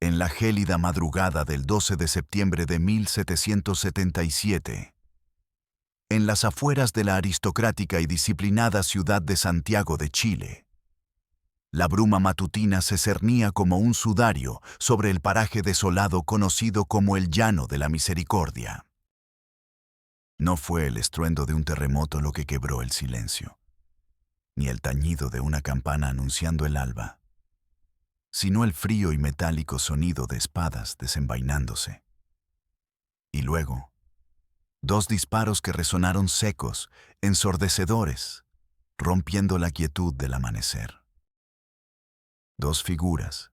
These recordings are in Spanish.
En la gélida madrugada del 12 de septiembre de 1777, en las afueras de la aristocrática y disciplinada ciudad de Santiago de Chile, la bruma matutina se cernía como un sudario sobre el paraje desolado conocido como el Llano de la Misericordia. No fue el estruendo de un terremoto lo que quebró el silencio, ni el tañido de una campana anunciando el alba, sino el frío y metálico sonido de espadas desenvainándose. Y luego, dos disparos que resonaron secos, ensordecedores, rompiendo la quietud del amanecer. Dos figuras,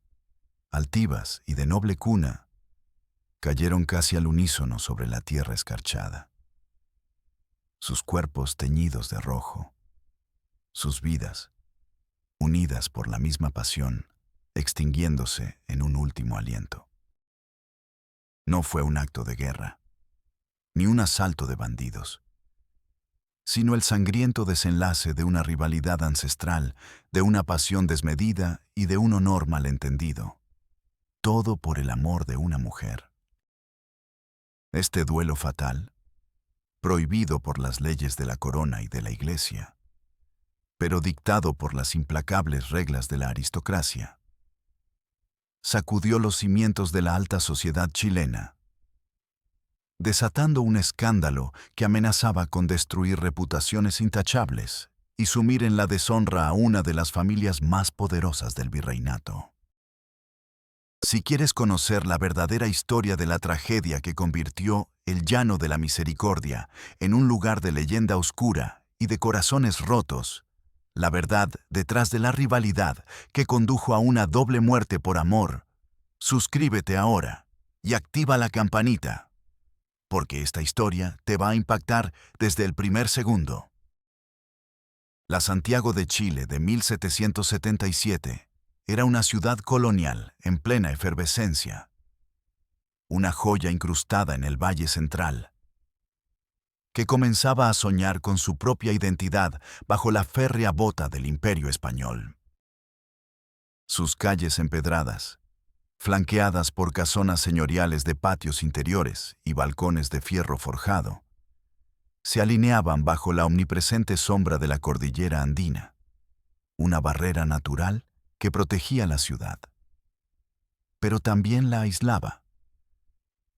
altivas y de noble cuna, cayeron casi al unísono sobre la tierra escarchada. Sus cuerpos teñidos de rojo, sus vidas, unidas por la misma pasión, extinguiéndose en un último aliento. No fue un acto de guerra, ni un asalto de bandidos, sino el sangriento desenlace de una rivalidad ancestral, de una pasión desmedida y de un honor malentendido, todo por el amor de una mujer. Este duelo fatal, prohibido por las leyes de la corona y de la iglesia, pero dictado por las implacables reglas de la aristocracia, sacudió los cimientos de la alta sociedad chilena, desatando un escándalo que amenazaba con destruir reputaciones intachables y sumir en la deshonra a una de las familias más poderosas del virreinato. Si quieres conocer la verdadera historia de la tragedia que convirtió el Llano de la Misericordia en un lugar de leyenda oscura y de corazones rotos, la verdad detrás de la rivalidad que condujo a una doble muerte por amor, suscríbete ahora y activa la campanita, porque esta historia te va a impactar desde el primer segundo. La Santiago de Chile de 1777 era una ciudad colonial en plena efervescencia, una joya incrustada en el Valle Central, que comenzaba a soñar con su propia identidad bajo la férrea bota del Imperio Español. Sus calles empedradas, flanqueadas por casonas señoriales de patios interiores y balcones de fierro forjado, se alineaban bajo la omnipresente sombra de la cordillera andina, una barrera natural que protegía la ciudad, pero también la aislaba,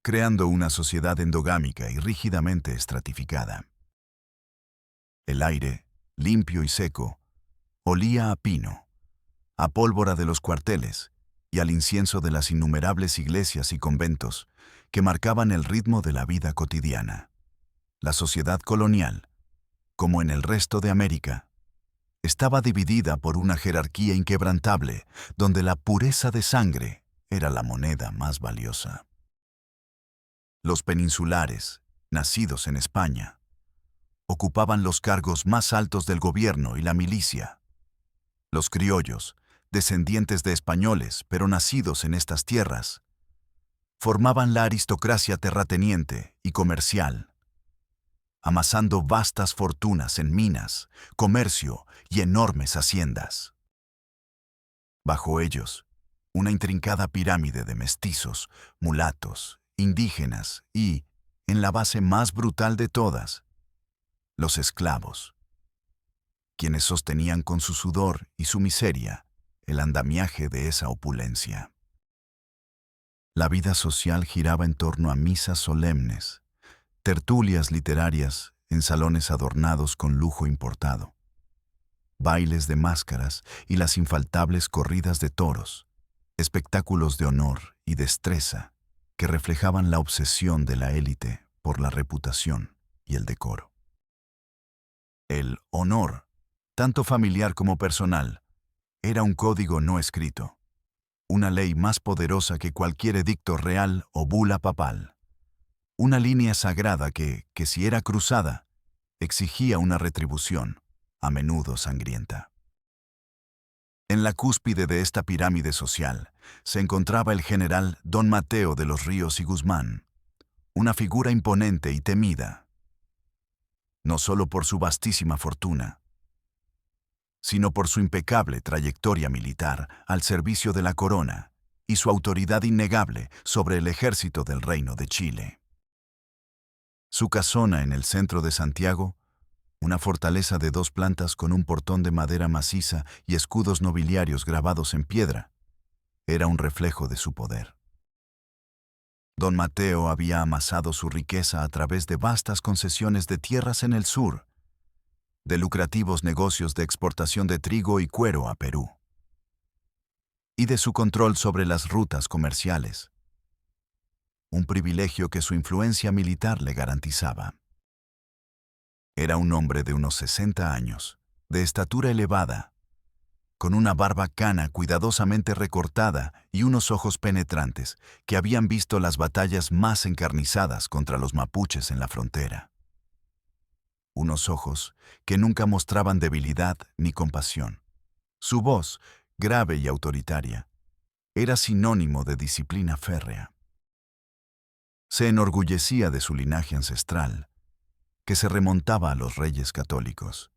creando una sociedad endogámica y rígidamente estratificada. El aire, limpio y seco, olía a pino, a pólvora de los cuarteles y al incienso de las innumerables iglesias y conventos que marcaban el ritmo de la vida cotidiana. La sociedad colonial, como en el resto de América, estaba dividida por una jerarquía inquebrantable, donde la pureza de sangre era la moneda más valiosa. Los peninsulares, nacidos en España, ocupaban los cargos más altos del gobierno y la milicia. Los criollos, descendientes de españoles pero nacidos en estas tierras, formaban la aristocracia terrateniente y comercial, amasando vastas fortunas en minas, comercio y enormes haciendas. Bajo ellos, una intrincada pirámide de mestizos, mulatos, indígenas y, en la base más brutal de todas, los esclavos, quienes sostenían con su sudor y su miseria el andamiaje de esa opulencia. La vida social giraba en torno a misas solemnes, tertulias literarias en salones adornados con lujo importado, bailes de máscaras y las infaltables corridas de toros, espectáculos de honor y destreza que reflejaban la obsesión de la élite por la reputación y el decoro. El honor, tanto familiar como personal, era un código no escrito, una ley más poderosa que cualquier edicto real o bula papal, una línea sagrada que si era cruzada, exigía una retribución, a menudo sangrienta. En la cúspide de esta pirámide social se encontraba el general Don Mateo de los Ríos y Guzmán, una figura imponente y temida, no solo por su vastísima fortuna, sino por su impecable trayectoria militar al servicio de la corona y su autoridad innegable sobre el ejército del Reino de Chile. Su casona en el centro de Santiago, una fortaleza de 2 plantas con un portón de madera maciza y escudos nobiliarios grabados en piedra, era un reflejo de su poder. Don Mateo había amasado su riqueza a través de vastas concesiones de tierras en el sur, de lucrativos negocios de exportación de trigo y cuero a Perú, y de su control sobre las rutas comerciales, un privilegio que su influencia militar le garantizaba. Era un hombre de unos 60 años, de estatura elevada, con una barba cana cuidadosamente recortada y unos ojos penetrantes que habían visto las batallas más encarnizadas contra los mapuches en la frontera. Unos ojos que nunca mostraban debilidad ni compasión. Su voz, grave y autoritaria, era sinónimo de disciplina férrea. Se enorgullecía de su linaje ancestral, que se remontaba a los reyes católicos,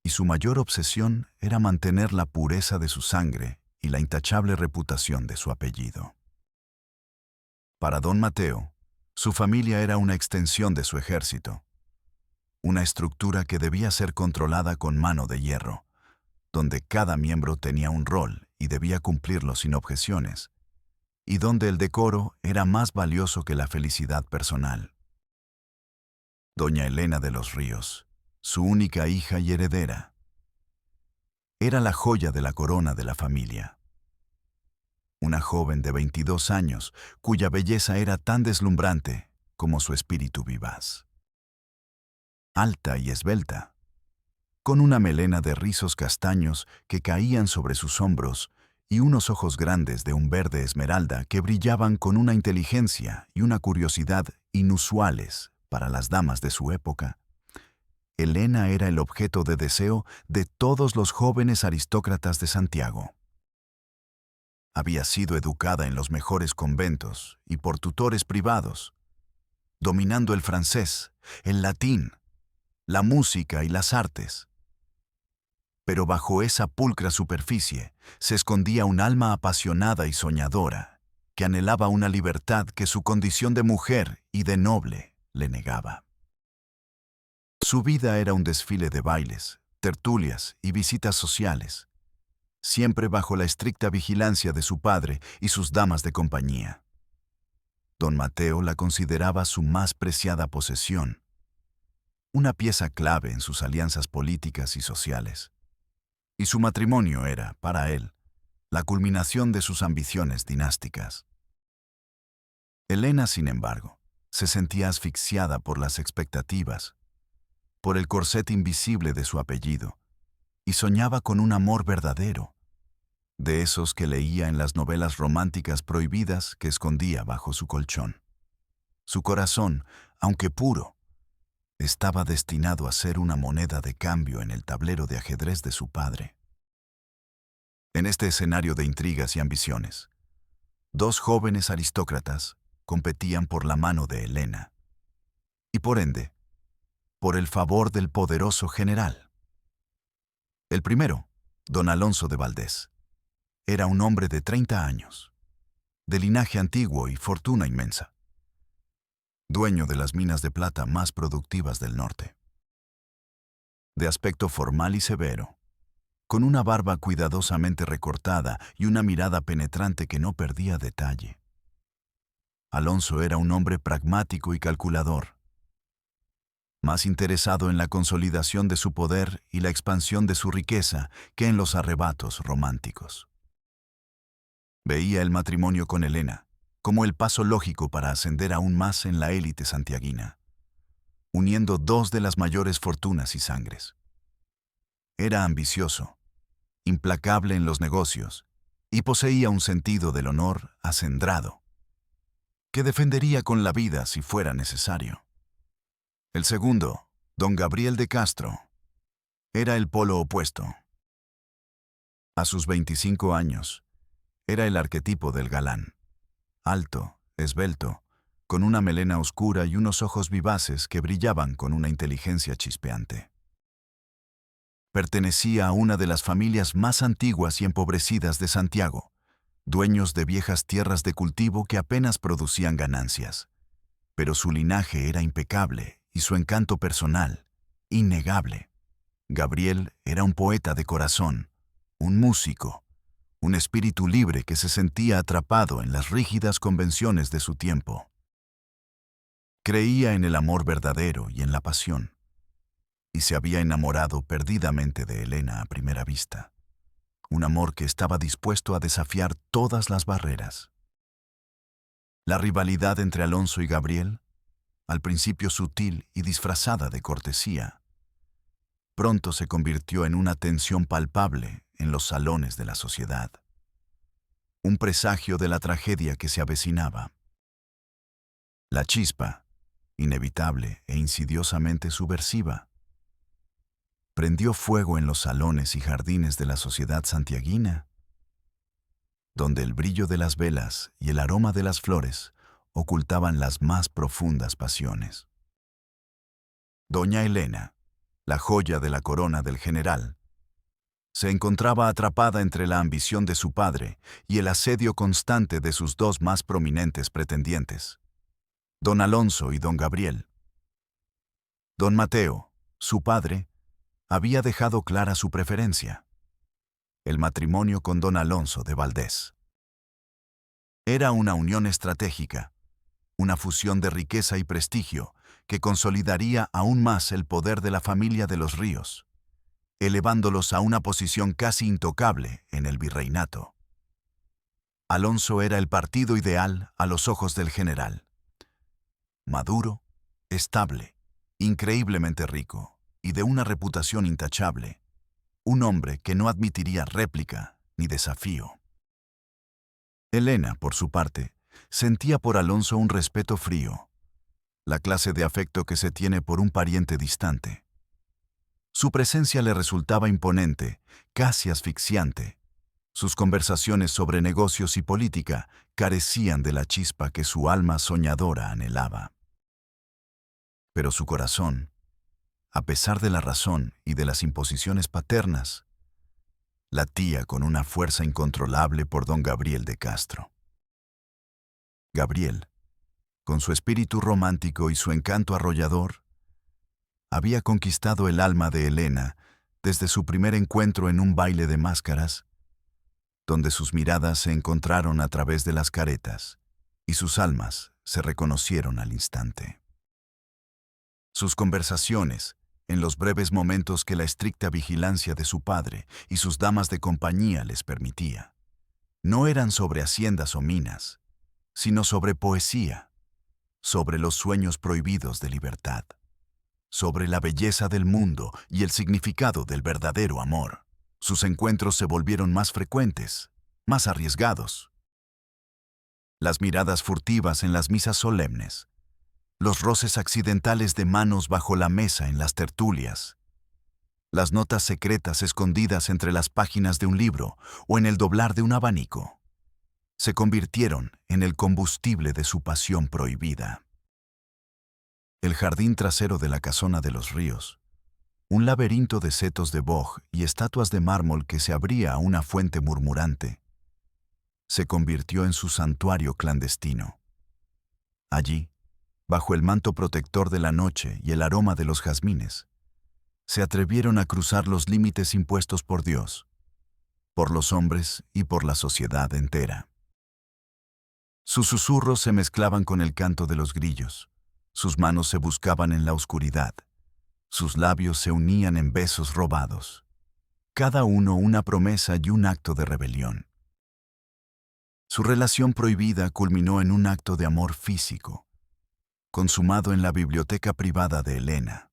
y su mayor obsesión era mantener la pureza de su sangre y la intachable reputación de su apellido. Para don Mateo, su familia era una extensión de su ejército, una estructura que debía ser controlada con mano de hierro, donde cada miembro tenía un rol y debía cumplirlo sin objeciones, y donde el decoro era más valioso que la felicidad personal. Doña Elena de los Ríos, su única hija y heredera, era la joya de la corona de la familia. Una joven de 22 años, cuya belleza era tan deslumbrante como su espíritu vivaz. Alta y esbelta, con una melena de rizos castaños que caían sobre sus hombros y unos ojos grandes de un verde esmeralda que brillaban con una inteligencia y una curiosidad inusuales para las damas de su época, Elena era el objeto de deseo de todos los jóvenes aristócratas de Santiago. Había sido educada en los mejores conventos y por tutores privados, dominando el francés, el latín, la música y las artes. Pero bajo esa pulcra superficie se escondía un alma apasionada y soñadora, que anhelaba una libertad que su condición de mujer y de noble le negaba. Su vida era un desfile de bailes, tertulias y visitas sociales, siempre bajo la estricta vigilancia de su padre y sus damas de compañía. Don Mateo la consideraba su más preciada posesión, una pieza clave en sus alianzas políticas y sociales. Y su matrimonio era, para él, la culminación de sus ambiciones dinásticas. Elena, sin embargo, se sentía asfixiada por las expectativas, por el corset invisible de su apellido, y soñaba con un amor verdadero, de esos que leía en las novelas románticas prohibidas que escondía bajo su colchón. Su corazón, aunque puro, estaba destinado a ser una moneda de cambio en el tablero de ajedrez de su padre. En este escenario de intrigas y ambiciones, 2 jóvenes aristócratas competían por la mano de Elena, y por ende, por el favor del poderoso general. El primero, don Alonso de Valdés, era un hombre de 30 años, de linaje antiguo y fortuna inmensa, dueño de las minas de plata más productivas del norte. De aspecto formal y severo, con una barba cuidadosamente recortada y una mirada penetrante que no perdía detalle. Alonso era un hombre pragmático y calculador, más interesado en la consolidación de su poder y la expansión de su riqueza que en los arrebatos románticos. Veía el matrimonio con Elena como el paso lógico para ascender aún más en la élite santiaguina, uniendo 2 de las mayores fortunas y sangres. Era ambicioso, implacable en los negocios, y poseía un sentido del honor acendrado, que defendería con la vida si fuera necesario. El segundo, don Gabriel de Castro, era el polo opuesto. A sus 25 años, era el arquetipo del galán, alto, esbelto, con una melena oscura y unos ojos vivaces que brillaban con una inteligencia chispeante. Pertenecía a una de las familias más antiguas y empobrecidas de Santiago, dueños de viejas tierras de cultivo que apenas producían ganancias. Pero su linaje era impecable y su encanto personal, innegable. Gabriel era un poeta de corazón, un músico, un espíritu libre que se sentía atrapado en las rígidas convenciones de su tiempo. Creía en el amor verdadero y en la pasión, y se había enamorado perdidamente de Elena a primera vista. Un amor que estaba dispuesto a desafiar todas las barreras. La rivalidad entre Alonso y Gabriel, al principio sutil y disfrazada de cortesía, pronto se convirtió en una tensión palpable en los salones de la sociedad. Un presagio de la tragedia que se avecinaba. La chispa, inevitable e insidiosamente subversiva, prendió fuego en los salones y jardines de la sociedad santiaguina, donde el brillo de las velas y el aroma de las flores ocultaban las más profundas pasiones. Doña Elena, la joya de la corona del general, se encontraba atrapada entre la ambición de su padre y el asedio constante de sus dos más prominentes pretendientes, don Alonso y don Gabriel. Don Mateo, su padre, había dejado clara su preferencia: el matrimonio con don Alonso de Valdés. Era una unión estratégica, una fusión de riqueza y prestigio que consolidaría aún más el poder de la familia de los Ríos, elevándolos a una posición casi intocable en el virreinato. Alonso era el partido ideal a los ojos del general. Maduro, estable, increíblemente rico y de una reputación intachable. Un hombre que no admitiría réplica ni desafío. Elena, por su parte, sentía por Alonso un respeto frío, la clase de afecto que se tiene por un pariente distante. Su presencia le resultaba imponente, casi asfixiante. Sus conversaciones sobre negocios y política carecían de la chispa que su alma soñadora anhelaba. Pero su corazón, a pesar de la razón y de las imposiciones paternas, latía con una fuerza incontrolable por don Gabriel de Castro. Gabriel, con su espíritu romántico y su encanto arrollador, había conquistado el alma de Elena desde su primer encuentro en un baile de máscaras, donde sus miradas se encontraron a través de las caretas y sus almas se reconocieron al instante. Sus conversaciones, en los breves momentos que la estricta vigilancia de su padre y sus damas de compañía les permitía, no eran sobre haciendas o minas, sino sobre poesía, sobre los sueños prohibidos de libertad, sobre la belleza del mundo y el significado del verdadero amor. Sus encuentros se volvieron más frecuentes, más arriesgados. Las miradas furtivas en las misas solemnes, los roces accidentales de manos bajo la mesa en las tertulias, las notas secretas escondidas entre las páginas de un libro o en el doblar de un abanico, se convirtieron en el combustible de su pasión prohibida. El jardín trasero de la casona de los Ríos, un laberinto de setos de boj y estatuas de mármol que se abría a una fuente murmurante, se convirtió en su santuario clandestino. Allí, bajo el manto protector de la noche y el aroma de los jazmines, se atrevieron a cruzar los límites impuestos por Dios, por los hombres y por la sociedad entera. Sus susurros se mezclaban con el canto de los grillos, sus manos se buscaban en la oscuridad, sus labios se unían en besos robados, cada uno una promesa y un acto de rebelión. Su relación prohibida culminó en un acto de amor físico, consumado en la biblioteca privada de Elena,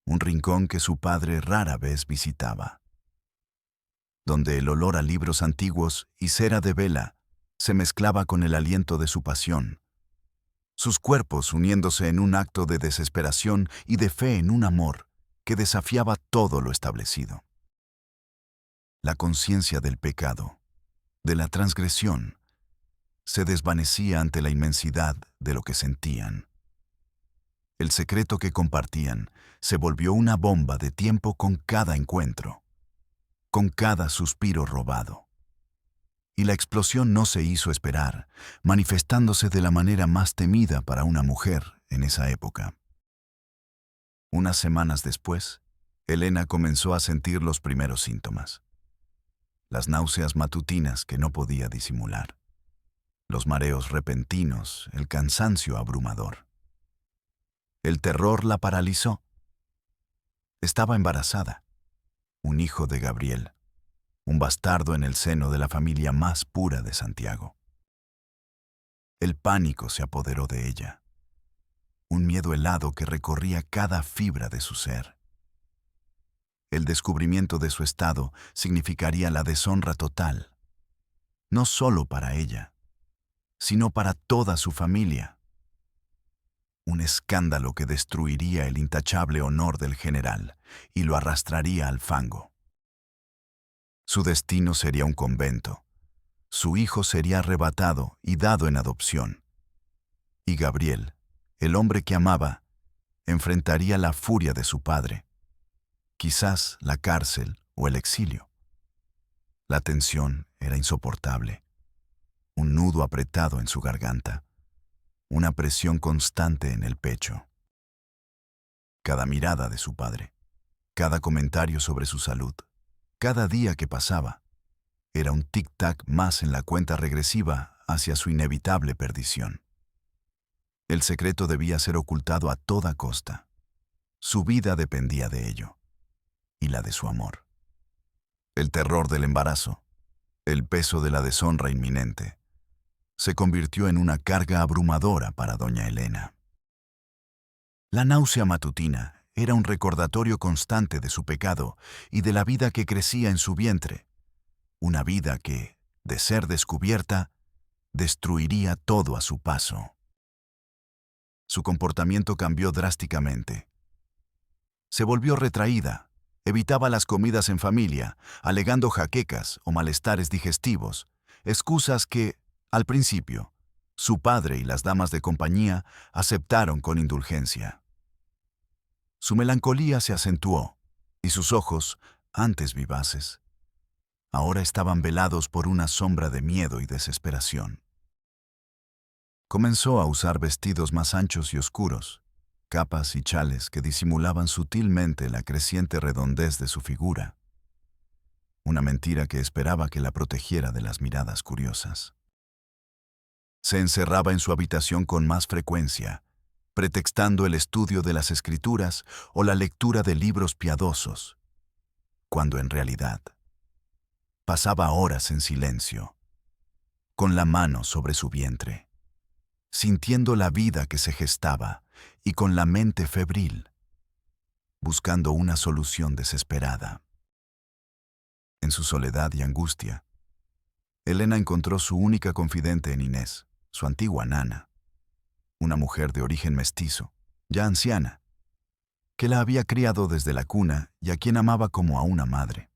un rincón que su padre rara vez visitaba, donde el olor a libros antiguos y cera de vela se mezclaba con el aliento de su pasión, sus cuerpos uniéndose en un acto de desesperación y de fe en un amor que desafiaba todo lo establecido. La conciencia del pecado, de la transgresión, se desvanecía ante la inmensidad de lo que sentían. El secreto que compartían se volvió una bomba de tiempo con cada encuentro, con cada suspiro robado. y la explosión no se hizo esperar, manifestándose de la manera más temida para una mujer en esa época. Unas semanas después, Elena comenzó a sentir los primeros síntomas. Las náuseas matutinas que no podía disimular, los mareos repentinos, el cansancio abrumador. El terror la paralizó. Estaba embarazada, un hijo de Gabriel, un bastardo en el seno de la familia más pura de Santiago. El pánico se apoderó de ella, un miedo helado que recorría cada fibra de su ser. El descubrimiento de su estado significaría la deshonra total, no solo para ella, sino para toda su familia. Un escándalo que destruiría el intachable honor del general y lo arrastraría al fango. Su destino sería un convento. Su hijo sería arrebatado y dado en adopción. Y Gabriel, el hombre que amaba, enfrentaría la furia de su padre, quizás la cárcel o el exilio. La tensión era insoportable, un nudo apretado en su garganta, una presión constante en el pecho. Cada mirada de su padre, cada comentario sobre su salud, cada día que pasaba, era un tic-tac más en la cuenta regresiva hacia su inevitable perdición. El secreto debía ser ocultado a toda costa. Su vida dependía de ello, y la de su amor. El terror del embarazo, el peso de la deshonra inminente, se convirtió en una carga abrumadora para doña Elena. La náusea matutina era un recordatorio constante de su pecado y de la vida que crecía en su vientre, una vida que, de ser descubierta, destruiría todo a su paso. Su comportamiento cambió drásticamente. Se volvió retraída, evitaba las comidas en familia, alegando jaquecas o malestares digestivos, excusas que, al principio, su padre y las damas de compañía aceptaron con indulgencia. Su melancolía se acentuó, y sus ojos, antes vivaces, ahora estaban velados por una sombra de miedo y desesperación. Comenzó a usar vestidos más anchos y oscuros, capas y chales que disimulaban sutilmente la creciente redondez de su figura. Una mentira que esperaba que la protegiera de las miradas curiosas. Se encerraba en su habitación con más frecuencia, pretextando el estudio de las escrituras o la lectura de libros piadosos, cuando en realidad pasaba horas en silencio, con la mano sobre su vientre, sintiendo la vida que se gestaba y con la mente febril, buscando una solución desesperada. En su soledad y angustia, Elena encontró su única confidente en Inés, su antigua nana, una mujer de origen mestizo, ya anciana, que la había criado desde la cuna y a quien amaba como a una madre.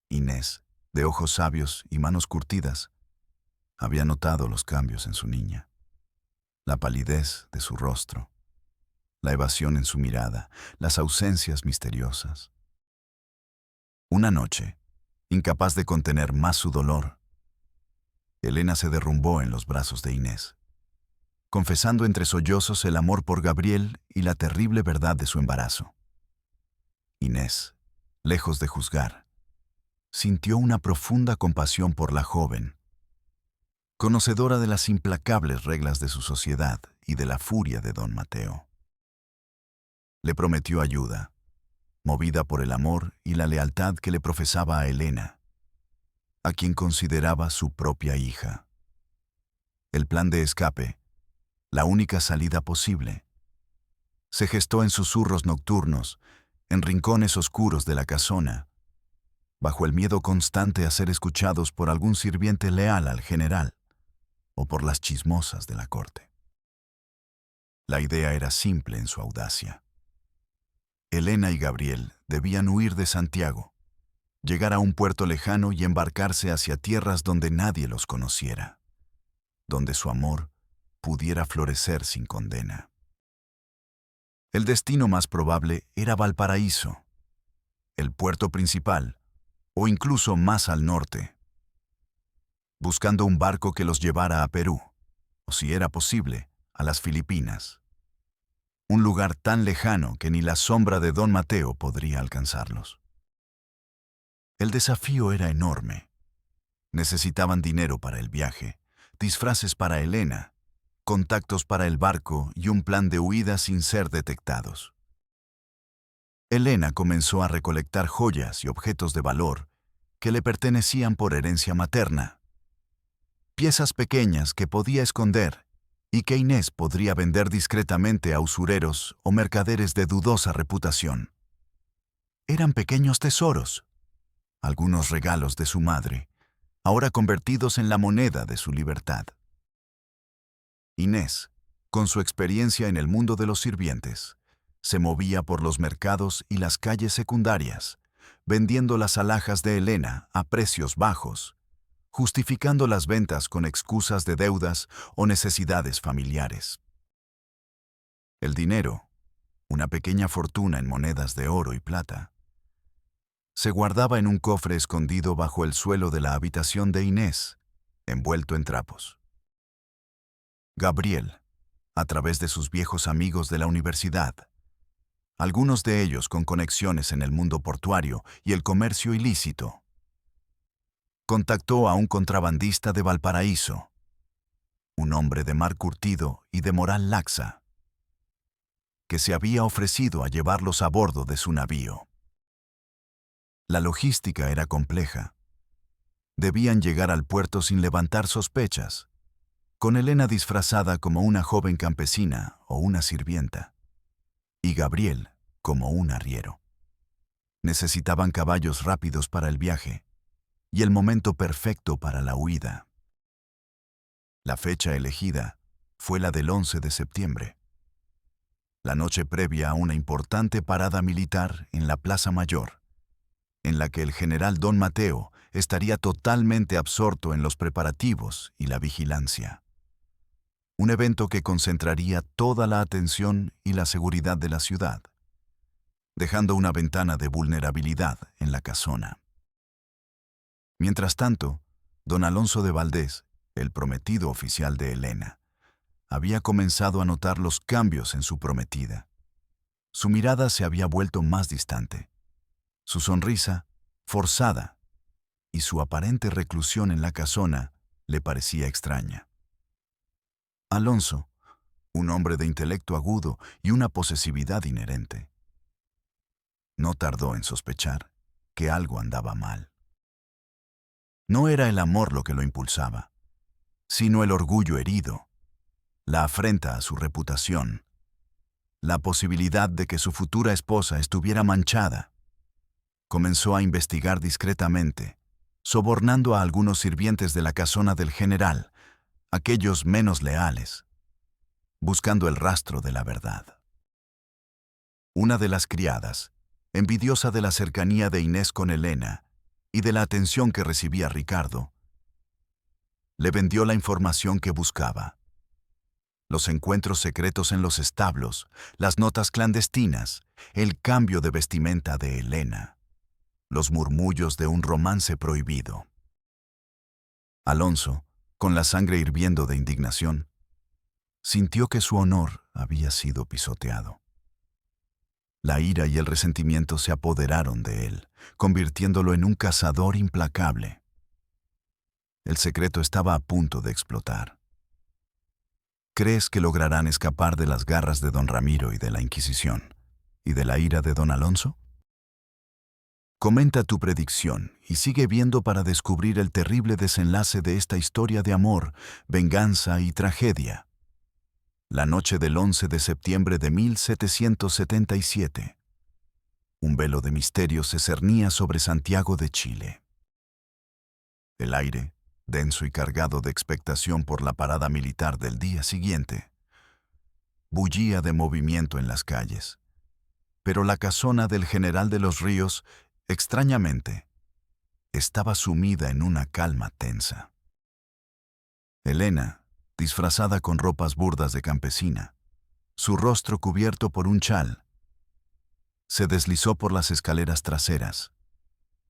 Inés, de ojos sabios y manos curtidas, había notado los cambios en su niña, la palidez de su rostro, la evasión en su mirada, las ausencias misteriosas. Una noche, incapaz de contener más su dolor, Elena se derrumbó en los brazos de Inés, confesando entre sollozos el amor por Gabriel y la terrible verdad de su embarazo. Inés, lejos de juzgar, sintió una profunda compasión por la joven, conocedora de las implacables reglas de su sociedad y de la furia de don Mateo. Le prometió ayuda, movida por el amor y la lealtad que le profesaba a Elena, a quien consideraba su propia hija. El plan de escape, la única salida posible, se gestó en susurros nocturnos, en rincones oscuros de la casona, bajo el miedo constante a ser escuchados por algún sirviente leal al general o por las chismosas de la corte. La idea era simple en su audacia. Elena y Gabriel debían huir de Santiago, llegar a un puerto lejano y embarcarse hacia tierras donde nadie los conociera, donde su amor pudiera florecer sin condena. El destino más probable era Valparaíso, el puerto principal, o incluso más al norte. buscando un barco que los llevara a Perú, o si era posible, a las Filipinas. Un lugar tan lejano que ni la sombra de Don Mateo podría alcanzarlos. El desafío era enorme. Necesitaban dinero para el viaje, disfraces para Elena, contactos para el barco y un plan de huida sin ser detectados. Elena comenzó a recolectar joyas y objetos de valor que le pertenecían por herencia materna. Piezas pequeñas que podía esconder y que Inés podría vender discretamente a usureros o mercaderes de dudosa reputación. Eran pequeños tesoros, algunos regalos de su madre, ahora convertidos en la moneda de su libertad. Inés, con su experiencia en el mundo de los sirvientes, se movía por los mercados y las calles secundarias, vendiendo las alhajas de Elena a precios bajos, justificando las ventas con excusas de deudas o necesidades familiares. El dinero, una pequeña fortuna en monedas de oro y plata, se guardaba en un cofre escondido bajo el suelo de la habitación de Inés, envuelto en trapos. Gabriel, a través de sus viejos amigos de la universidad, algunos de ellos con conexiones en el mundo portuario y el comercio ilícito, contactó a un contrabandista de Valparaíso, un hombre de mar curtido y de moral laxa, que se había ofrecido a llevarlos a bordo de su navío. La logística era compleja. Debían llegar al puerto sin levantar sospechas, con Elena disfrazada como una joven campesina o una sirvienta, y Gabriel como un arriero. Necesitaban caballos rápidos para el viaje y el momento perfecto para la huida. La fecha elegida fue la del 11 de septiembre, la noche previa a una importante parada militar en la Plaza Mayor, en la que el general Don Mateo estaría totalmente absorto en los preparativos y la vigilancia. Un evento que concentraría toda la atención y la seguridad de la ciudad, dejando una ventana de vulnerabilidad en la casona. Mientras tanto, don Alonso de Valdés, el prometido oficial de Elena, había comenzado a notar los cambios en su prometida. Su mirada se había vuelto más distante, su sonrisa forzada, y su aparente reclusión en la casona le parecía extraña. Alonso, un hombre de intelecto agudo y una posesividad inherente, no tardó en sospechar que algo andaba mal. No era el amor lo que lo impulsaba, sino el orgullo herido, la afrenta a su reputación, la posibilidad de que su futura esposa estuviera manchada. Comenzó a investigar discretamente, sobornando a algunos sirvientes de la casona del general, aquellos menos leales, buscando el rastro de la verdad. Una de las criadas, envidiosa de la cercanía de Inés con Elena y de la atención que recibía Ricardo, le vendió la información que buscaba. Los encuentros secretos en los establos, las notas clandestinas, el cambio de vestimenta de Elena, los murmullos de un romance prohibido. Alonso, con la sangre hirviendo de indignación, sintió que su honor había sido pisoteado. La ira y el resentimiento se apoderaron de él, convirtiéndolo en un cazador implacable. El secreto estaba a punto de explotar. ¿Crees que lograrán escapar de las garras de don Ramiro y de la Inquisición, y de la ira de don Alonso? Comenta tu predicción y sigue viendo para descubrir el terrible desenlace de esta historia de amor, venganza y tragedia. La noche del 11 de septiembre de 1777. Un velo de misterio se cernía sobre Santiago de Chile. El aire, denso y cargado de expectación por la parada militar del día siguiente, bullía de movimiento en las calles. Pero la casona del general de los Ríos, extrañamente, estaba sumida en una calma tensa. Elena, disfrazada con ropas burdas de campesina, su rostro cubierto por un chal, se deslizó por las escaleras traseras,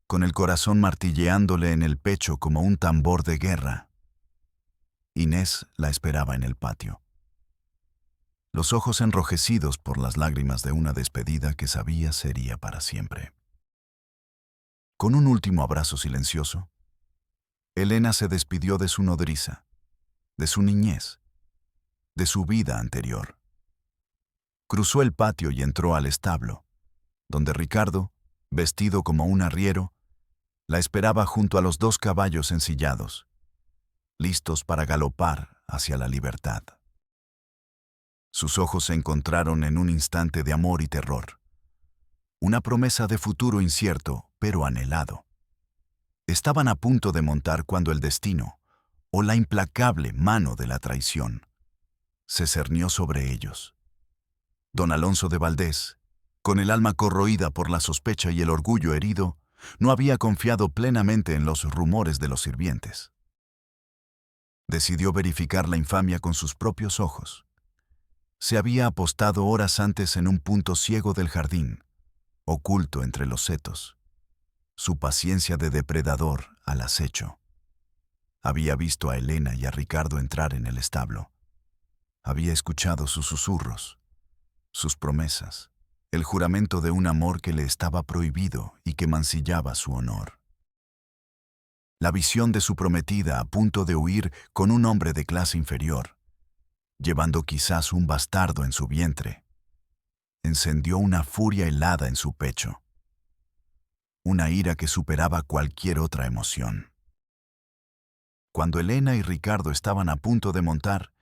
con el corazón martilleándole en el pecho como un tambor de guerra. Inés la esperaba en el patio, los ojos enrojecidos por las lágrimas de una despedida que sabía sería para siempre. Con un último abrazo silencioso, Elena se despidió de su nodriza, de su niñez, de su vida anterior. Cruzó el patio y entró al establo, donde Ricardo, vestido como un arriero, la esperaba junto a los 2 caballos ensillados, listos para galopar hacia la libertad. Sus ojos se encontraron en un instante de amor y terror, una promesa de futuro incierto, pero anhelado. Estaban a punto de montar cuando el destino, o la implacable mano de la traición, se cernió sobre ellos. Don Alonso de Valdés, con el alma corroída por la sospecha y el orgullo herido, no había confiado plenamente en los rumores de los sirvientes. Decidió verificar la infamia con sus propios ojos. Se había apostado horas antes en un punto ciego del jardín, oculto entre los setos, su paciencia de depredador al acecho. Había visto a Elena y a Ricardo entrar en el establo. Había escuchado sus susurros, sus promesas, el juramento de un amor que le estaba prohibido y que mancillaba su honor. La visión de su prometida a punto de huir con un hombre de clase inferior, llevando quizás un bastardo en su vientre, encendió una furia helada en su pecho, una ira que superaba cualquier otra emoción. Cuando Elena y Ricardo estaban a punto de montar,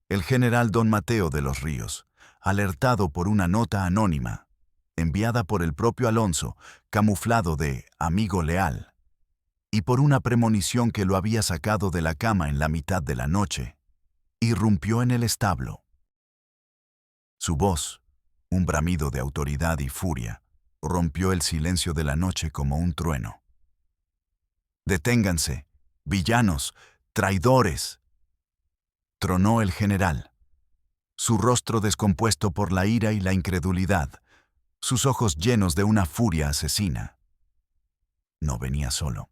el general don Mateo de los Ríos, alertado por una nota anónima, enviada por el propio Alonso, camuflado de amigo leal, y por una premonición que lo había sacado de la cama en la mitad de la noche, irrumpió en el establo. Su voz, un bramido de autoridad y furia, rompió el silencio de la noche como un trueno. «Deténganse, villanos, traidores», tronó el general, su rostro descompuesto por la ira y la incredulidad, sus ojos llenos de una furia asesina. No venía solo.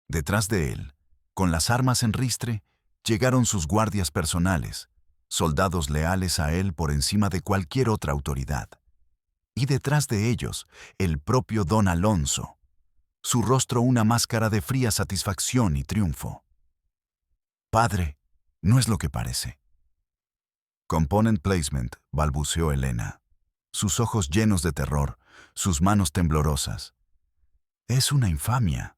Detrás de él, con las armas en ristre, llegaron sus guardias personales, soldados leales a él por encima de cualquier otra autoridad. Y detrás de ellos, el propio don Alonso, su rostro una máscara de fría satisfacción y triunfo. «Padre, no es lo que parece». «Component placement», balbuceó Elena, sus ojos llenos de terror, sus manos temblorosas. «Es una infamia».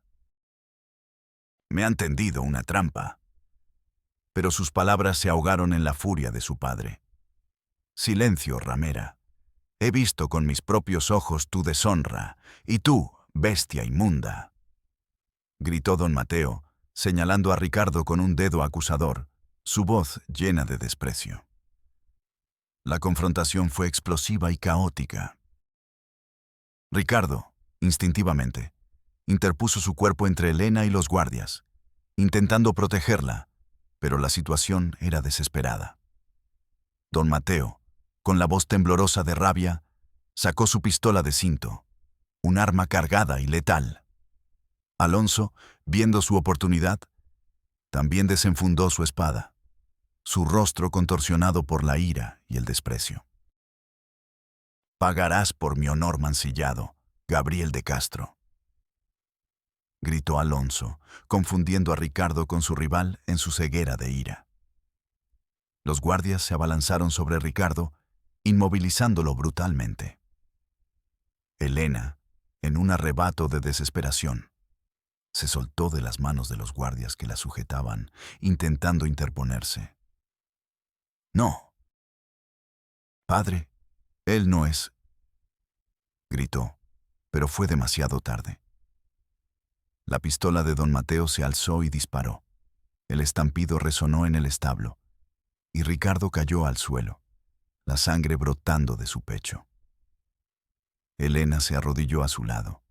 «Me han tendido una trampa». Pero sus palabras se ahogaron en la furia de su padre. «Silencio, ramera. He visto con mis propios ojos tu deshonra, y tú, bestia inmunda», gritó don Mateo, señalando a Ricardo con un dedo acusador, su voz llena de desprecio. La confrontación fue explosiva y caótica. Ricardo, instintivamente, interpuso su cuerpo entre Elena y los guardias, intentando protegerla, pero la situación era desesperada. Don Mateo, con la voz temblorosa de rabia, sacó su pistola de cinto, un arma cargada y letal. Alonso, viendo su oportunidad, también desenfundó su espada, su rostro contorsionado por la ira y el desprecio. «Pagarás por mi honor mancillado, Gabriel de Castro», gritó Alonso, confundiendo a Ricardo con su rival en su ceguera de ira. Los guardias se abalanzaron sobre Ricardo, inmovilizándolo brutalmente. Elena, en un arrebato de desesperación, se soltó de las manos de los guardias que la sujetaban, intentando interponerse. «No. Padre, él no es», gritó, pero fue demasiado tarde. La pistola de don Mateo se alzó y disparó. El estampido resonó en el establo, y Ricardo cayó al suelo, la sangre brotando de su pecho. Elena se arrodilló a su lado.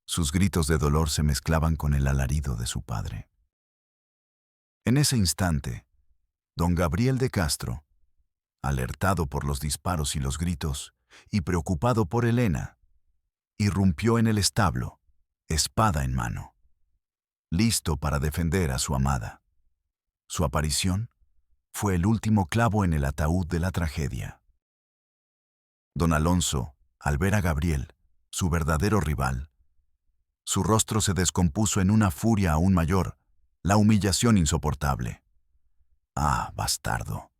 Sus gritos de dolor se mezclaban con el alarido de su padre. En ese instante, don Gabriel de Castro, alertado por los disparos y los gritos, y preocupado por Elena, irrumpió en el establo, espada en mano, listo para defender a su amada. Su aparición fue el último clavo en el ataúd de la tragedia. Don Alonso, al ver a Gabriel, su verdadero rival, su rostro se descompuso en una furia aún mayor, la humillación insoportable. «Ah, bastardo,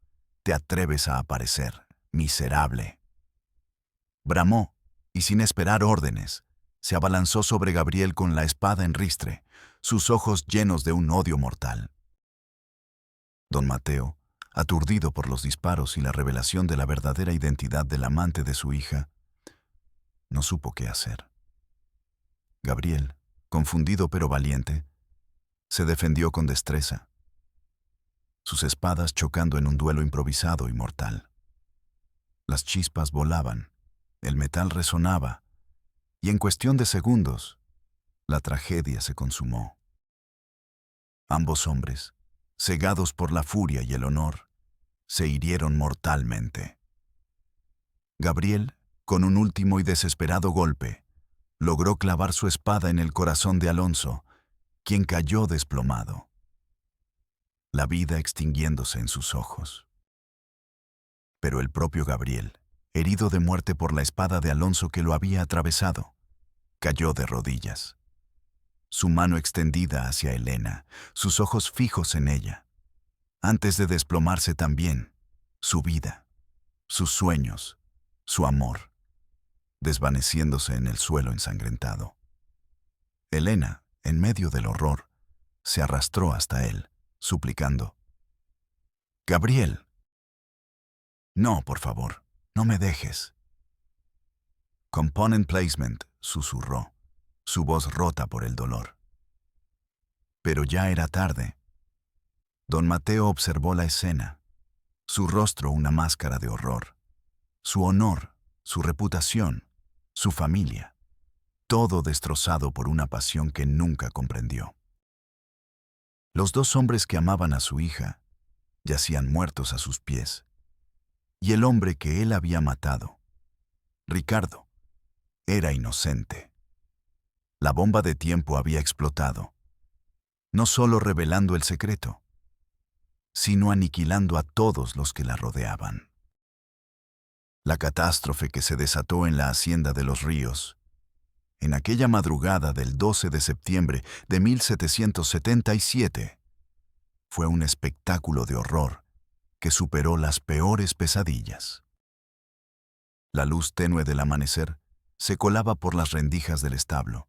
te atreves a aparecer, miserable». Bramó, y sin esperar órdenes, se abalanzó sobre Gabriel con la espada en ristre, sus ojos llenos de un odio mortal. Don Mateo, aturdido por los disparos y la revelación de la verdadera identidad del amante de su hija, no supo qué hacer. Gabriel, confundido pero valiente, se defendió con destreza, sus espadas chocando en un duelo improvisado y mortal. Las chispas volaban, el metal resonaba, y en cuestión de segundos, la tragedia se consumó. Ambos hombres, cegados por la furia y el honor, se hirieron mortalmente. Gabriel, con un último y desesperado golpe, logró clavar su espada en el corazón de Alonso, quien cayó desplomado, la vida extinguiéndose en sus ojos. Pero el propio Gabriel, herido de muerte por la espada de Alonso que lo había atravesado, cayó de rodillas, su mano extendida hacia Elena, sus ojos fijos en ella, antes de desplomarse también, su vida, sus sueños, su amor, desvaneciéndose en el suelo ensangrentado. Elena, en medio del horror, se arrastró hasta él, suplicando: «Gabriel, no, por favor, no me dejes». «Component placement», susurró, su voz rota por el dolor. Pero ya era tarde. Don Mateo observó la escena, su rostro una máscara de horror, su honor, su reputación, su familia, todo destrozado por una pasión que nunca comprendió. Los dos hombres que amaban a su hija yacían muertos a sus pies, y el hombre que él había matado, Ricardo, era inocente. La bomba de tiempo había explotado, no solo revelando el secreto, sino aniquilando a todos los que la rodeaban. La catástrofe que se desató en la hacienda de los Ríos, en aquella madrugada del 12 de septiembre de 1777, fue un espectáculo de horror que superó las peores pesadillas. La luz tenue del amanecer se colaba por las rendijas del establo,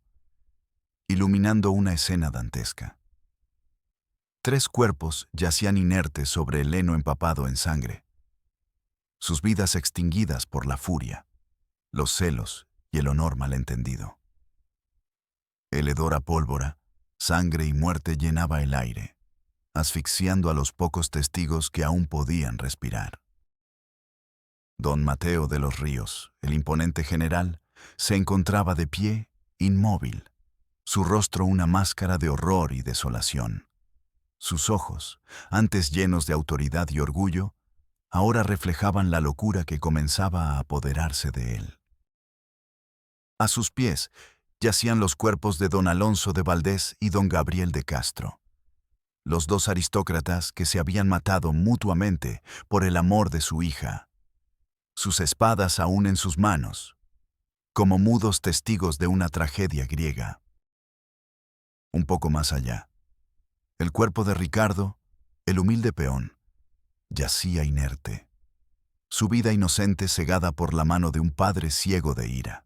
iluminando una escena dantesca. 3 cuerpos yacían inertes sobre el heno empapado en sangre, sus vidas extinguidas por la furia, los celos y el honor malentendido. El hedor a pólvora, sangre y muerte llenaba el aire, asfixiando a los pocos testigos que aún podían respirar. Don Mateo de los Ríos, el imponente general, se encontraba de pie, inmóvil, su rostro una máscara de horror y desolación. Sus ojos, antes llenos de autoridad y orgullo, ahora reflejaban la locura que comenzaba a apoderarse de él. A sus pies yacían los cuerpos de don Alonso de Valdés y don Gabriel de Castro, los 2 aristócratas que se habían matado mutuamente por el amor de su hija, sus espadas aún en sus manos, como mudos testigos de una tragedia griega. Un poco más allá, el cuerpo de Ricardo, el humilde peón, yacía inerte, su vida inocente cegada por la mano de un padre ciego de ira.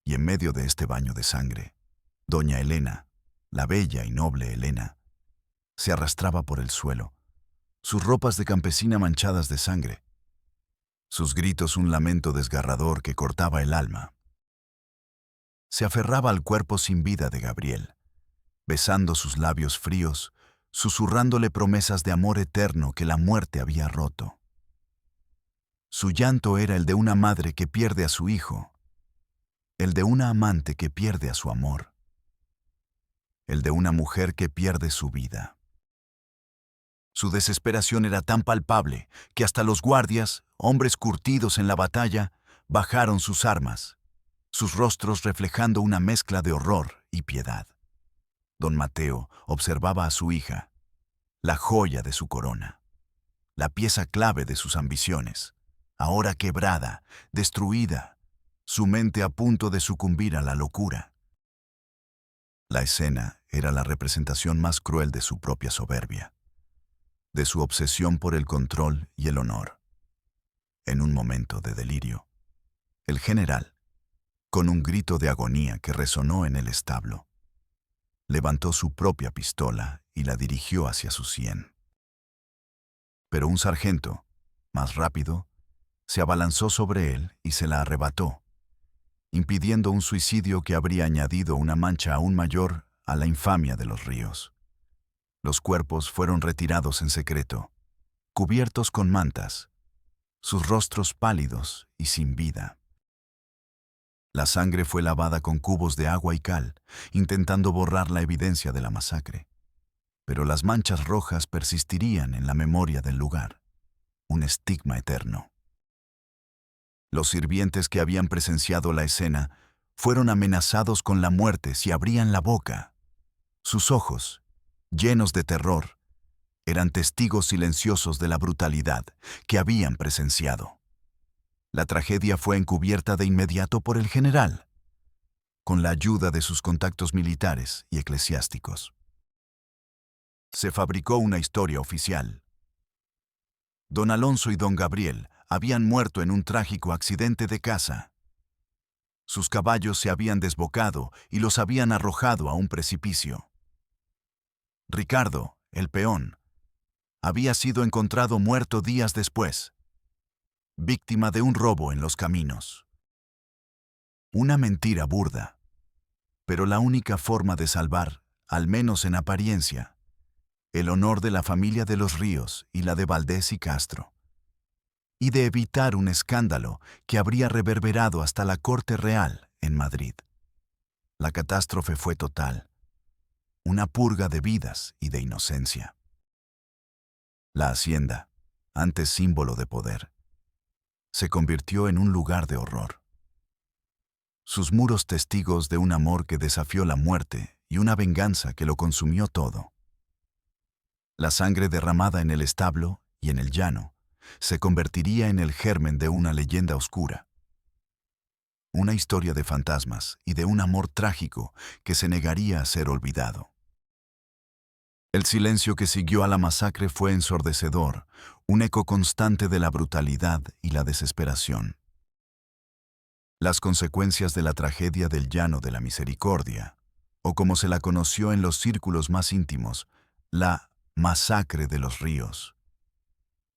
Y en medio de este baño de sangre, doña Elena, la bella y noble Elena, se arrastraba por el suelo, sus ropas de campesina manchadas de sangre, sus gritos un lamento desgarrador que cortaba el alma. Se aferraba al cuerpo sin vida de Gabriel, besando sus labios fríos, susurrándole promesas de amor eterno que la muerte había roto. Su llanto era el de una madre que pierde a su hijo, el de una amante que pierde a su amor, el de una mujer que pierde su vida. Su desesperación era tan palpable que hasta los guardias, hombres curtidos en la batalla, bajaron sus armas, sus rostros reflejando una mezcla de horror y piedad. Don Mateo observaba a su hija, la joya de su corona, la pieza clave de sus ambiciones, ahora quebrada, destruida, su mente a punto de sucumbir a la locura. La escena era la representación más cruel de su propia soberbia, de su obsesión por el control y el honor. En un momento de delirio, el general, con un grito de agonía que resonó en el establo, levantó su propia pistola y la dirigió hacia su sien. Pero un sargento, más rápido, se abalanzó sobre él y se la arrebató, impidiendo un suicidio que habría añadido una mancha aún mayor a la infamia de los Ríos. Los cuerpos fueron retirados en secreto, cubiertos con mantas, sus rostros pálidos y sin vida. La sangre fue lavada con cubos de agua y cal, intentando borrar la evidencia de la masacre. Pero las manchas rojas persistirían en la memoria del lugar, un estigma eterno. Los sirvientes que habían presenciado la escena fueron amenazados con la muerte si abrían la boca. Sus ojos, llenos de terror, eran testigos silenciosos de la brutalidad que habían presenciado. La tragedia fue encubierta de inmediato por el general, con la ayuda de sus contactos militares y eclesiásticos. Se fabricó una historia oficial. Don Alonso y don Gabriel habían muerto en un trágico accidente de caza. Sus caballos se habían desbocado y los habían arrojado a un precipicio. Ricardo, el peón, había sido encontrado muerto días después, víctima de un robo en los caminos. Una mentira burda, pero la única forma de salvar, al menos en apariencia, el honor de la familia de los Ríos y la de Valdés y Castro, y de evitar un escándalo que habría reverberado hasta la Corte Real en Madrid. La catástrofe fue total, una purga de vidas y de inocencia. La hacienda, antes símbolo de poder, se convirtió en un lugar de horror. Sus muros testigos de un amor que desafió la muerte y una venganza que lo consumió todo. La sangre derramada en el establo y en el llano se convertiría en el germen de una leyenda oscura. Una historia de fantasmas y de un amor trágico que se negaría a ser olvidado. El silencio que siguió a la masacre fue ensordecedor, un eco constante de la brutalidad y la desesperación. Las consecuencias de la tragedia del Llano de la Misericordia, o como se la conoció en los círculos más íntimos, la masacre de los Ríos,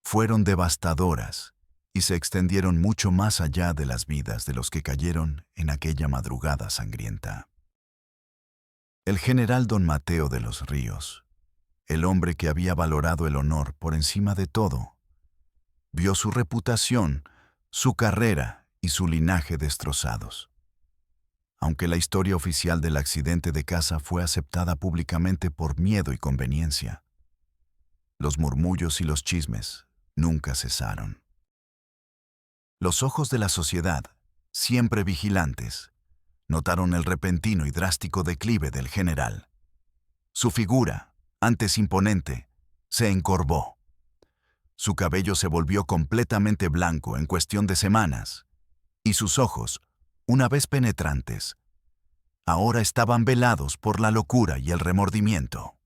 fueron devastadoras y se extendieron mucho más allá de las vidas de los que cayeron en aquella madrugada sangrienta. El general don Mateo de los Ríos, el hombre que había valorado el honor por encima de todo, vio su reputación, su carrera y su linaje destrozados. Aunque la historia oficial del accidente de caza fue aceptada públicamente por miedo y conveniencia, los murmullos y los chismes nunca cesaron. Los ojos de la sociedad, siempre vigilantes, notaron el repentino y drástico declive del general. Su figura, antes imponente, se encorvó. Su cabello se volvió completamente blanco en cuestión de semanas, y sus ojos, una vez penetrantes, ahora estaban velados por la locura y el remordimiento.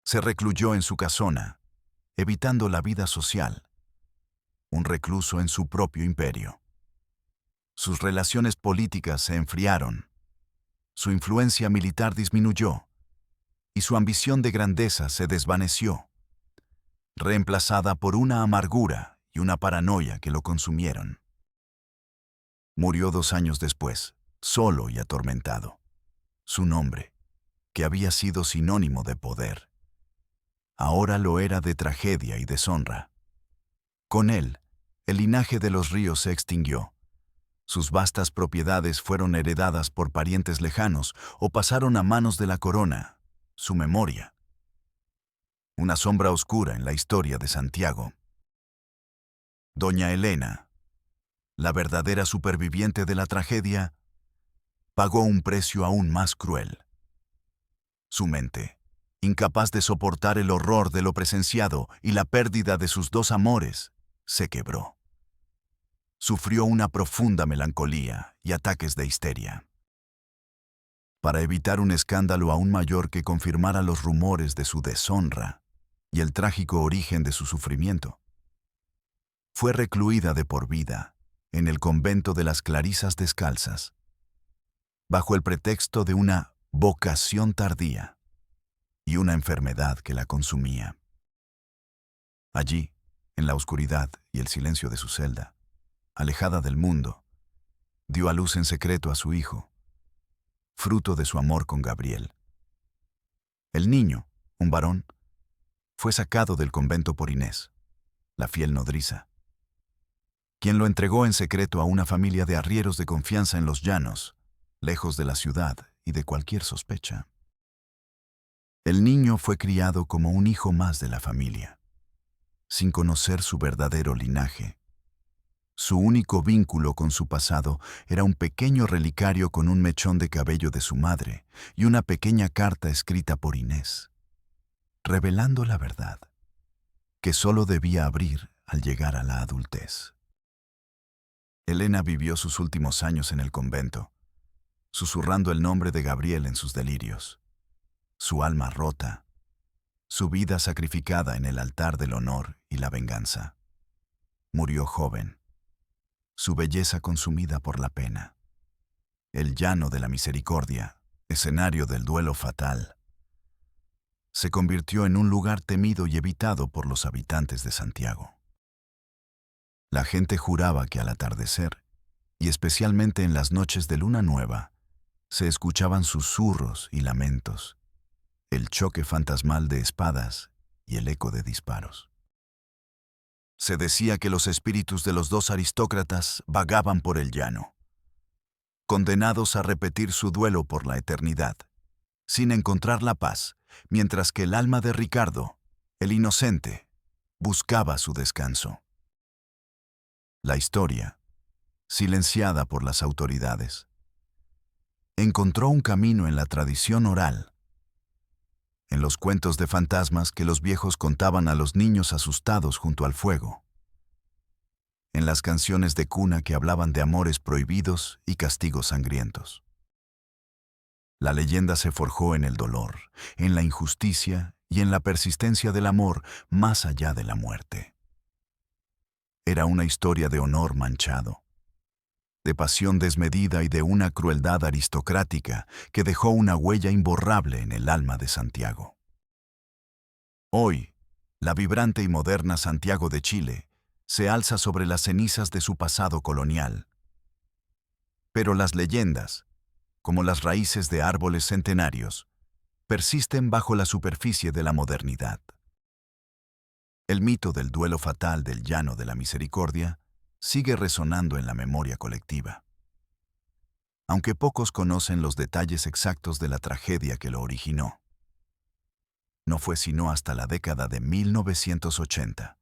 Se recluyó en su casona, evitando la vida social, un recluso en su propio imperio. Sus relaciones políticas se enfriaron, su influencia militar disminuyó, y su ambición de grandeza se desvaneció, reemplazada por una amargura y una paranoia que lo consumieron. Murió 2 años después, solo y atormentado. Su nombre, que había sido sinónimo de poder, ahora lo era de tragedia y deshonra. Con él, el linaje de los Ríos se extinguió. Sus vastas propiedades fueron heredadas por parientes lejanos o pasaron a manos de la corona. Su memoria, una sombra oscura en la historia de Santiago. Doña Elena, la verdadera superviviente de la tragedia, pagó un precio aún más cruel. Su mente, incapaz de soportar el horror de lo presenciado y la pérdida de sus dos amores, se quebró. Sufrió una profunda melancolía y ataques de histeria. Para evitar un escándalo aún mayor que confirmara los rumores de su deshonra y el trágico origen de su sufrimiento, fue recluida de por vida en el convento de las Clarisas Descalzas, bajo el pretexto de una vocación tardía y una enfermedad que la consumía. Allí, en la oscuridad y el silencio de su celda, alejada del mundo, dio a luz en secreto a su hijo, fruto de su amor con Gabriel. El niño, un varón, fue sacado del convento por Inés, la fiel nodriza, quien lo entregó en secreto a una familia de arrieros de confianza en los llanos, lejos de la ciudad y de cualquier sospecha. El niño fue criado como un hijo más de la familia, sin conocer su verdadero linaje. Su único vínculo con su pasado era un pequeño relicario con un mechón de cabello de su madre y una pequeña carta escrita por Inés, revelando la verdad, que solo debía abrir al llegar a la adultez. Elena vivió sus últimos años en el convento, susurrando el nombre de Gabriel en sus delirios. Su alma rota, su vida sacrificada en el altar del honor y la venganza. Murió joven, su belleza consumida por la pena. El llano de la misericordia, escenario del duelo fatal, se convirtió en un lugar temido y evitado por los habitantes de Santiago. La gente juraba que al atardecer, y especialmente en las noches de luna nueva, se escuchaban susurros y lamentos, el choque fantasmal de espadas y el eco de disparos. Se decía que los espíritus de los dos aristócratas vagaban por el llano, condenados a repetir su duelo por la eternidad, sin encontrar la paz, mientras que el alma de Ricardo, el inocente, buscaba su descanso. La historia, silenciada por las autoridades, encontró un camino en la tradición oral, en los cuentos de fantasmas que los viejos contaban a los niños asustados junto al fuego, en las canciones de cuna que hablaban de amores prohibidos y castigos sangrientos. La leyenda se forjó en el dolor, en la injusticia y en la persistencia del amor más allá de la muerte. Era una historia de honor manchado, de pasión desmedida y de una crueldad aristocrática que dejó una huella imborrable en el alma de Santiago. Hoy, la vibrante y moderna Santiago de Chile se alza sobre las cenizas de su pasado colonial. Pero las leyendas, como las raíces de árboles centenarios, persisten bajo la superficie de la modernidad. El mito del duelo fatal del llano de la misericordia sigue resonando en la memoria colectiva. Aunque pocos conocen los detalles exactos de la tragedia que lo originó. No fue sino hasta la década de 1980,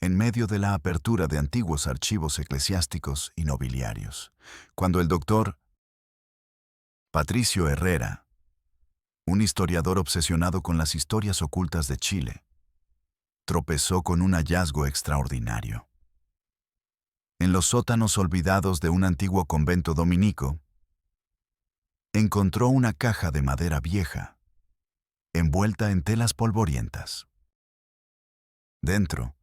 en medio de la apertura de antiguos archivos eclesiásticos y nobiliarios, cuando el doctor Patricio Herrera, un historiador obsesionado con las historias ocultas de Chile, tropezó con un hallazgo extraordinario. En los sótanos olvidados de un antiguo convento dominico, encontró una caja de madera vieja, envuelta en telas polvorientas. Dentro,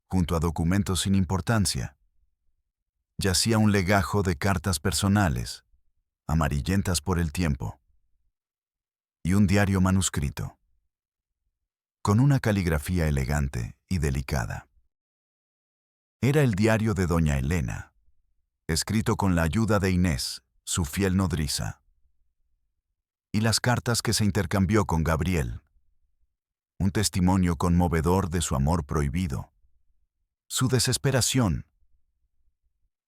junto a documentos sin importancia, yacía un legajo de cartas personales, amarillentas por el tiempo, y un diario manuscrito, con una caligrafía elegante y delicada. Era el diario de doña Elena, escrito con la ayuda de Inés, su fiel nodriza, y las cartas que se intercambió con Gabriel, un testimonio conmovedor de su amor prohibido, su desesperación,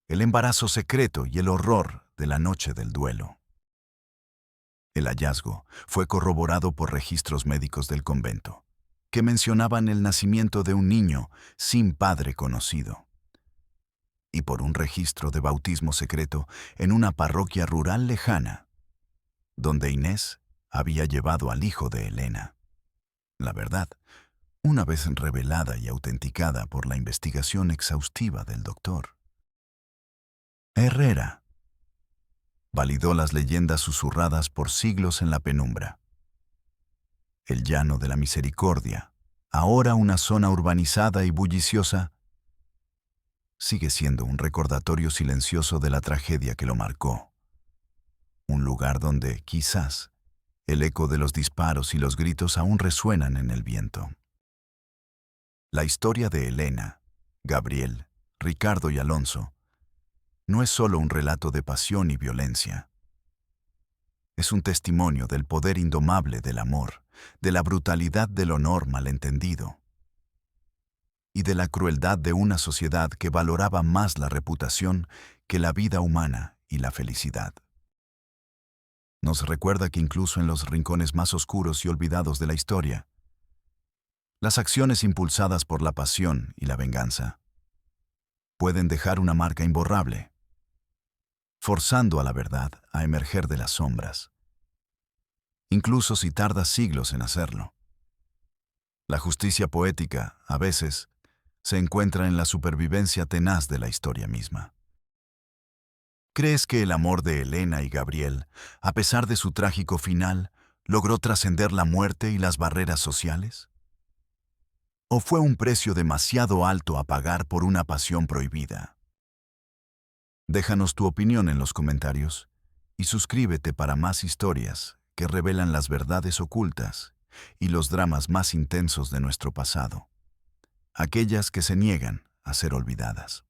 el embarazo secreto y el horror de la noche del duelo. El hallazgo fue corroborado por registros médicos del convento, que mencionaban el nacimiento de un niño sin padre conocido. y por un registro de bautismo secreto en una parroquia rural lejana, donde Inés había llevado al hijo de Elena. La verdad, una vez revelada y autenticada por la investigación exhaustiva del doctor Herrera, validó las leyendas susurradas por siglos en la penumbra. El llano de la Misericordia, ahora una zona urbanizada y bulliciosa, sigue siendo un recordatorio silencioso de la tragedia que lo marcó. Un lugar donde, quizás, el eco de los disparos y los gritos aún resuenan en el viento. La historia de Elena, Gabriel, Ricardo y Alonso no es solo un relato de pasión y violencia. Es un testimonio del poder indomable del amor, de la brutalidad del honor malentendido y de la crueldad de una sociedad que valoraba más la reputación que la vida humana y la felicidad. Nos recuerda que incluso en los rincones más oscuros y olvidados de la historia, las acciones impulsadas por la pasión y la venganza pueden dejar una marca imborrable, forzando a la verdad a emerger de las sombras, incluso si tarda siglos en hacerlo. La justicia poética, a veces, se encuentra en la supervivencia tenaz de la historia misma. ¿Crees que el amor de Elena y Gabriel, a pesar de su trágico final, logró trascender la muerte y las barreras sociales? ¿O fue un precio demasiado alto a pagar por una pasión prohibida? Déjanos tu opinión en los comentarios y suscríbete para más historias que revelan las verdades ocultas y los dramas más intensos de nuestro pasado, aquellas que se niegan a ser olvidadas.